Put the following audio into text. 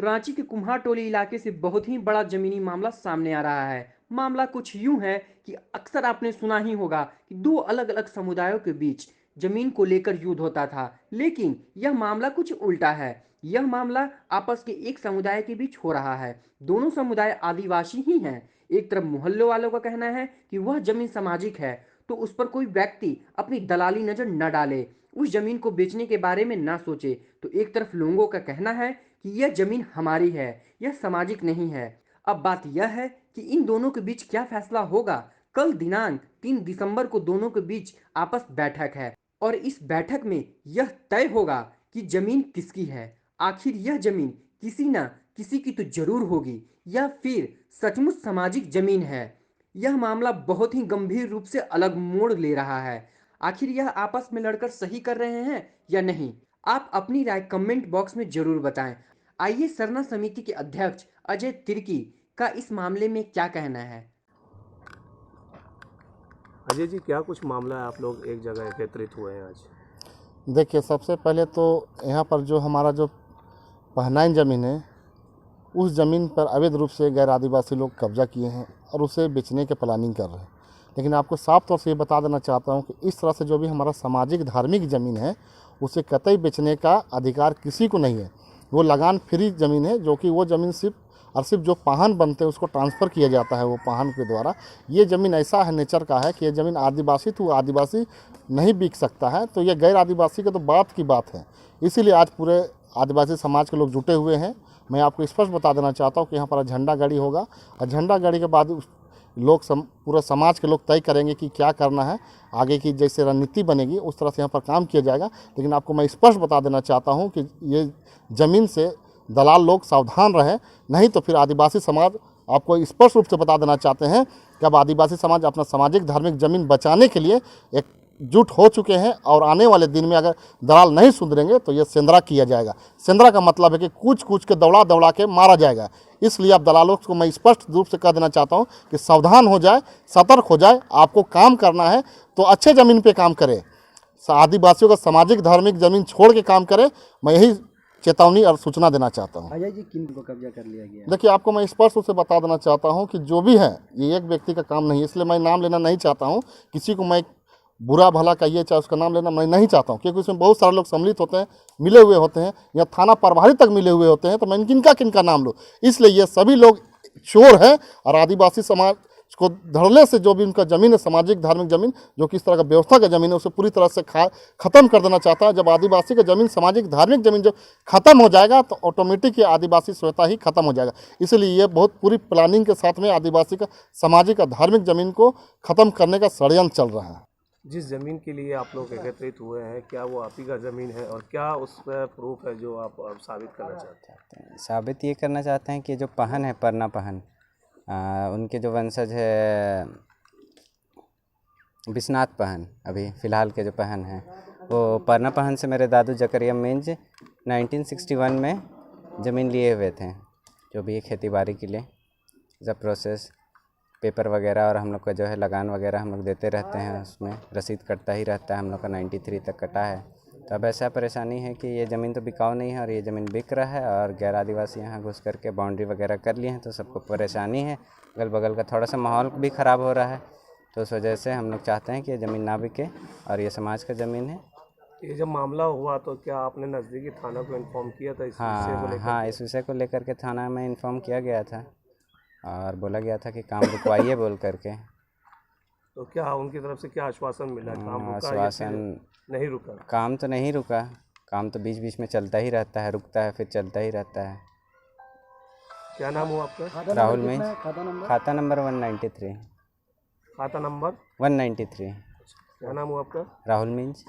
रांची के कुम्हारटोली इलाके से बहुत ही बड़ा जमीनी मामला सामने आ रहा है। मामला कुछ यूं है कि अक्सर आपने सुना ही होगा कि दो अलग अलग समुदायों के बीच जमीन को लेकर युद्ध होता था, लेकिन यह मामला कुछ उल्टा है। यह मामला आपस के एक समुदाय के बीच हो रहा है। दोनों समुदाय आदिवासी ही हैं। एक तरफ मोहल्ले वालों का कहना है कि वह जमीन सामाजिक है, तो उस पर कोई व्यक्ति अपनी दलाली नजर न डाले, उस जमीन को बेचने के बारे में ना सोचे। तो एक तरफ लोगों का कहना है कि यह जमीन हमारी है, यह सामाजिक नहीं है। अब बात यह है कि इन दोनों के बीच क्या फैसला होगा। कल दिनांक 3 दिसंबर को दोनों के बीच आपस बैठक है और इस बैठक में यह तय होगा कि जमीन किसकी है। आखिर यह जमीन किसी न किसी की तो जरूर होगी, या फिर सचमुच सामाजिक जमीन है। यह मामला बहुत ही गंभीर रूप से अलग मोड़ ले रहा है। आखिर यह आपस में लड़कर सही कर रहे हैं या नहीं, आप अपनी राय कमेंट बॉक्स में जरूर बताएं। आइए सरना समिति के अध्यक्ष अजय तिर्की का इस मामले में क्या कहना है। अजय जी, क्या कुछ मामला है, आप लोग एक जगह एकत्रित हुए हैं आज? देखिए, सबसे पहले तो यहाँ पर जो हमारा जो पहनाइन ज़मीन है, उस ज़मीन पर अवैध रूप से गैर आदिवासी लोग कब्जा किए हैं और उसे बेचने के प्लानिंग कर रहे हैं। लेकिन आपको साफ तौर से ये बता देना चाहता हूँ कि इस तरह से जो भी हमारा सामाजिक धार्मिक ज़मीन है, उसे कतई बेचने का अधिकार किसी को नहीं है। वो लगान फ्री ज़मीन है, जो कि वो ज़मीन सिर्फ और सिर्फ जो पाहन बनते हैं उसको ट्रांसफ़र किया जाता है वो पाहन के द्वारा। ये ज़मीन ऐसा है, नेचर का है कि ये ज़मीन आदिवासी तो आदिवासी नहीं बिक सकता है, तो ये गैर आदिवासी के तो बात की बात है। इसीलिए आज पूरे आदिवासी समाज के लोग जुटे हुए हैं। मैं आपको स्पष्ट बता देना चाहता हूँ कि यहाँ पर झंडा गाड़ी होगा और झंडा गाड़ी के बाद लोग पूरा समाज के लोग तय करेंगे कि क्या करना है, आगे की जैसे रणनीति बनेगी उस तरह से यहाँ पर काम किया जाएगा। लेकिन आपको मैं स्पष्ट बता देना चाहता हूँ कि ये ज़मीन से दलाल लोग सावधान रहें, नहीं तो फिर आदिवासी समाज, आपको स्पष्ट रूप से बता देना चाहते हैं कि अब आदिवासी समाज अपना सामाजिक धार्मिक ज़मीन बचाने के लिए एकजुट हो चुके हैं और आने वाले दिन में अगर दलाल नहीं सुधरेंगे तो ये सेंधरा किया जाएगा। सेंधरा का मतलब है कि कूच कूच के दौड़ा दौड़ा के मारा जाएगा। इसलिए आप दलालों को मैं स्पष्ट रूप से कह देना चाहता हूँ कि सावधान हो जाए, सतर्क हो जाए। आपको काम करना है तो अच्छे ज़मीन पे काम करें, आदिवासियों का सामाजिक धार्मिक ज़मीन छोड़ के काम करें। मैं यही चेतावनी और सूचना देना चाहता हूँ। अजय जी, किन को कब्जा कर लिया गया? देखिए, आपको मैं स्पष्ट रूप से बता देना चाहता हूँ कि जो भी है ये एक व्यक्ति का काम नहीं है, इसलिए मैं नाम लेना नहीं चाहता हूँ। किसी को मैं बुरा भला कहिए चाहे उसका नाम लेना मैं नहीं चाहता हूँ, क्योंकि उसमें बहुत सारे लोग सम्मिलित होते हैं, मिले हुए होते हैं, या थाना प्रभारी तक मिले हुए होते हैं। तो मैं किनका नाम लूँ? इसलिए ये सभी लोग चोर हैं और आदिवासी समाज को धड़ल्ले से जो भी उनका ज़मीन है, सामाजिक धार्मिक ज़मीन जो किस तरह का व्यवस्था का ज़मीन है, उसे पूरी तरह से ख़त्म कर देना चाहता है। जब आदिवासी का ज़मीन, सामाजिक धार्मिक ज़मीन जब ख़त्म हो जाएगा तो ऑटोमेटिक ये आदिवासी स्वतः ही ख़त्म हो जाएगा। इसलिए ये बहुत पूरी प्लानिंग के साथ में आदिवासी का सामाजिक और धार्मिक ज़मीन को ख़त्म करने का षड्यंत्र चल रहा है। जिस ज़मीन के लिए आप लोग एकत्रित हुए हैं, क्या वो आप ही का ज़मीन है और क्या उस पर प्रूफ है जो आप साबित करना चाहते हैं? साबित ये करना चाहते हैं कि जो पहन है, परना पहन, उनके जो वंशज है विश्वनाथ पहन, अभी फ़िलहाल के जो पहन हैं, वो परना पहन से मेरे दादू जकरिया मिंज 1961 में ज़मीन लिए हुए थे, जो भी खेती बाड़ी के लिए जब प्रोसेस पेपर वगैरह, और हम लोग का जो है लगान वगैरह हम लोग देते रहते हैं, उसमें रसीद कटता ही रहता है। हम लोग का 93 तक कटा है। तो अब ऐसा परेशानी है कि ये ज़मीन तो बिकाऊ नहीं है और ये ज़मीन बिक रहा है और गैर आदिवासी यहाँ घुस करके बाउंड्री वगैरह कर लिए हैं, तो सबको परेशानी है। अगल बगल का थोड़ा सा माहौल भी ख़राब हो रहा है, तो उस वजह से हम लोग चाहते हैं कि ये ज़मीन ना बिके और ये समाज का ज़मीन है। ये जब मामला हुआ तो क्या आपने नज़दीकी थाना को इन्फॉर्म किया था इस विषय को लेकर? हाँ, इस विषय को लेकर के थाना में इन्फॉर्म किया गया था और बोला गया था कि काम रुकवाइए बोल करके। तो क्या उनकी तरफ से क्या आश्वासन मिला? काम रुका या आश्वासन नहीं रुका? काम तो नहीं रुका, काम तो बीच बीच में चलता ही रहता है, रुकता है फिर चलता ही रहता है। क्या नाम हुआ आपका? राहुल मिंज, खाता नंबर 193। खाता नंबर 193। क्या नाम हुआ आपका? राहुल मिंज।